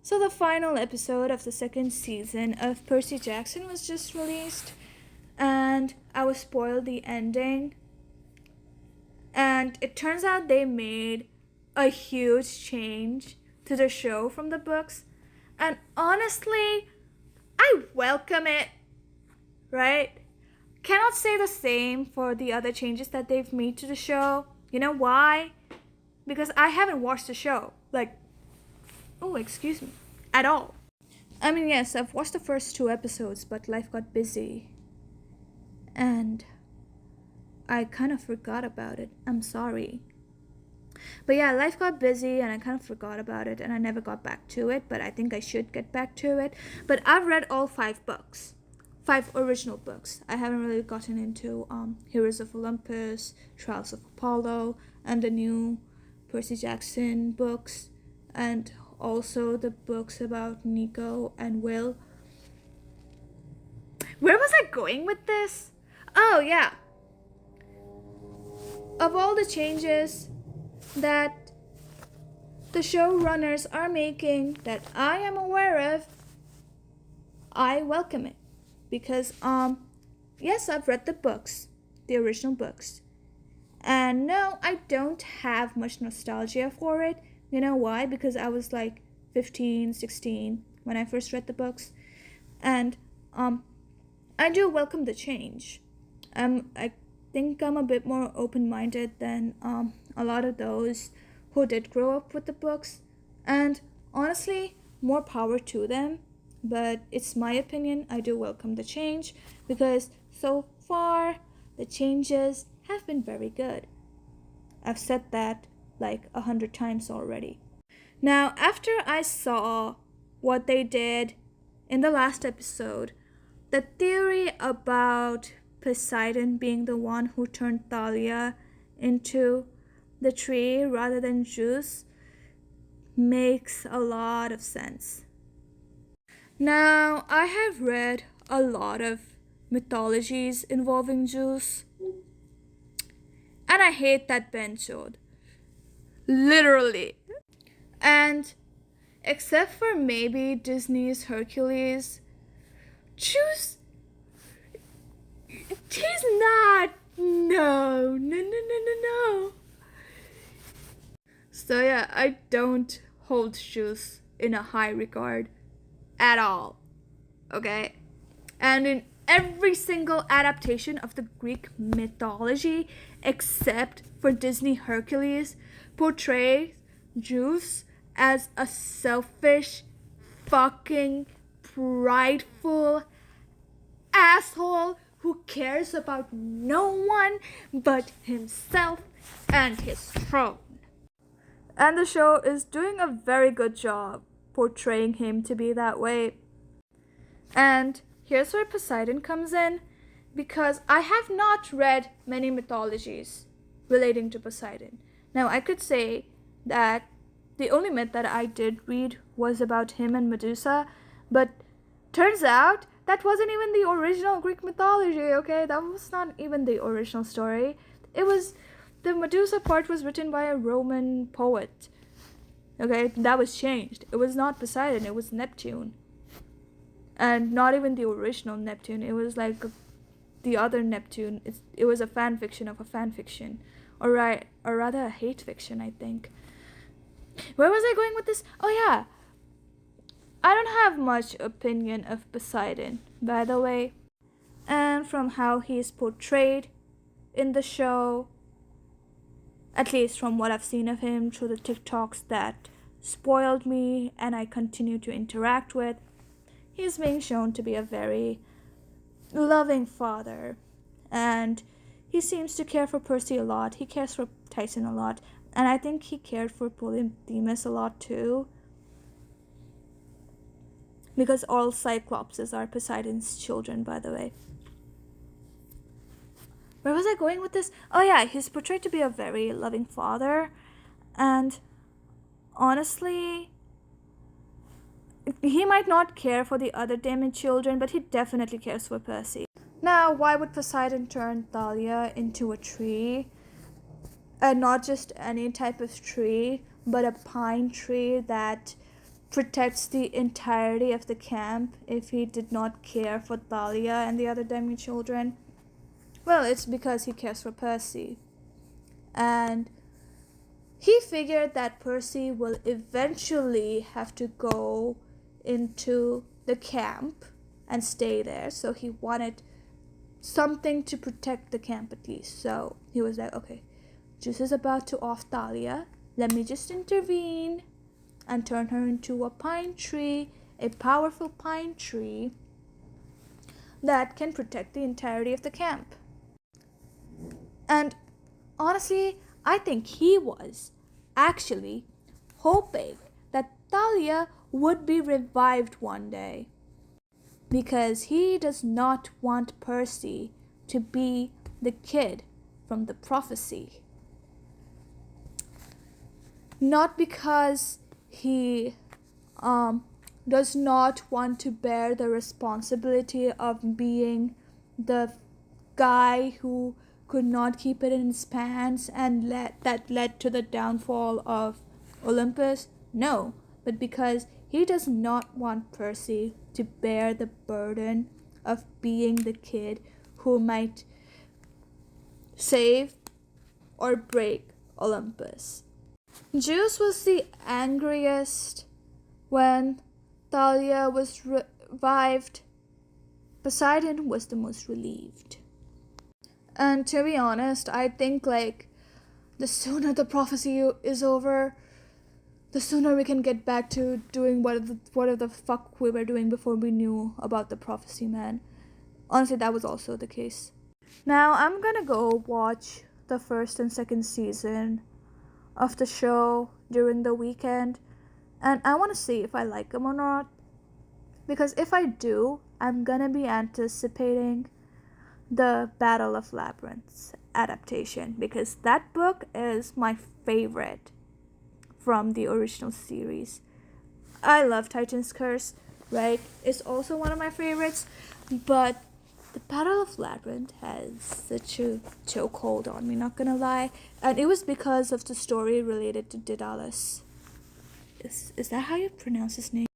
So the final episode of the second season of Percy Jackson was just released, and I was spoiled the ending. And it turns out they made a huge change to the show from the books. And honestly, I welcome it, right? Cannot say the same for the other changes that they've made to the show. You know why? Because I haven't watched the show. Excuse me, at all. I mean, yes, I've watched the first 2 episodes, but life got busy. And I kind of forgot about it. I'm sorry. But yeah, life got busy and I kind of forgot about it and I never got back to it, but I think I should get back to it. But I've read all 5 books. 5 original books. I haven't really gotten into Heroes of Olympus, Trials of Apollo, and the new Percy Jackson books, and also the books about Nico and Will. Where was I going with this? Oh, yeah. Of all the changes that the showrunners are making that I am aware of, I welcome it. Because, yes, I've read the books, the original books. And no, I don't have much nostalgia for it. You know why? Because I was like 15, 16 when I first read the books. And, I do welcome the change. I think I'm a bit more open-minded than, a lot of those who did grow up with the books. And honestly, more power to them. But it's my opinion, I do welcome the change because so far the changes have been very good. I've said that like 100 times already. Now, after I saw what they did in the last episode, the theory about Poseidon being the one who turned Thalia into the tree rather than Zeus makes a lot of sense. Now, I have read a lot of mythologies involving Zeus, and I hate that Ben showed. Literally. And except for maybe Disney's Hercules, Zeus, he's not. No. So yeah, I don't hold Zeus in a high regard at all. Okay? And in every single adaptation of the Greek mythology, except for Disney Hercules, portrays Zeus as a selfish, fucking, prideful asshole who cares about no one but himself and his throne. And the show is doing a very good job portraying him to be that way. And here's where Poseidon comes in, because I have not read many mythologies relating to Poseidon. Now, I could say that the only myth that I did read was about him and Medusa, but turns out that wasn't even the original Greek mythology, okay? That was not even the original story. The Medusa part was written by a Roman poet. Okay, that was changed. It was not Poseidon, it was Neptune. And not even the original Neptune. It was like the other Neptune. It was a fan fiction of a fan fiction. Or rather a hate fiction, I think. Where was I going with this? Oh yeah. I don't have much opinion of Poseidon, by the way. And from how he is portrayed in the show, at least from what I've seen of him through the TikToks that spoiled me and I continue to interact with, he's being shown to be a very loving father. And he seems to care for Percy a lot. He cares for Tyson a lot. And I think he cared for Polyphemus a lot too. Because all Cyclopses are Poseidon's children, by the way. Where was I going with this? Oh yeah, he's portrayed to be a very loving father. And honestly, he might not care for the other Damon children, but he definitely cares for Percy. Now, why would Poseidon turn Thalia into a tree? And not just any type of tree, but a pine tree that protects the entirety of the camp if he did not care for Thalia and the other demi children? Well, it's because he cares for Percy. And he figured that Percy will eventually have to go into the camp and stay there, so he wanted something to protect the camp at least. So he was like, okay, Juice is about to off Thalia. Let me just intervene and turn her into a pine tree, a powerful pine tree that can protect the entirety of the camp. And honestly, I think he was actually hoping that Thalia would be revived one day, because he does not want Percy to be the kid from the prophecy. Not because he does not want to bear the responsibility of being the guy who could not keep it in his pants and that led to the downfall of Olympus. No, but because he does not want Percy to bear the burden of being the kid who might save or break Olympus. Zeus was the angriest when Thalia was revived. Poseidon was the most relieved. And to be honest, I think the sooner the prophecy is over, the sooner we can get back to doing what the fuck we were doing before we knew about the prophecy, man. Honestly, that was also the case. Now I'm gonna go watch the first and second season of the show during the weekend, and I want to see if I like them or not, because if I do, I'm gonna be anticipating the Battle of Labyrinths adaptation, because that book is my favorite from the original series. I love Titan's Curse, right? It's also one of my favorites, but the Battle of Labyrinth has such a chokehold on me, not gonna lie. And it was because of the story related to Daedalus. Is that how you pronounce his name?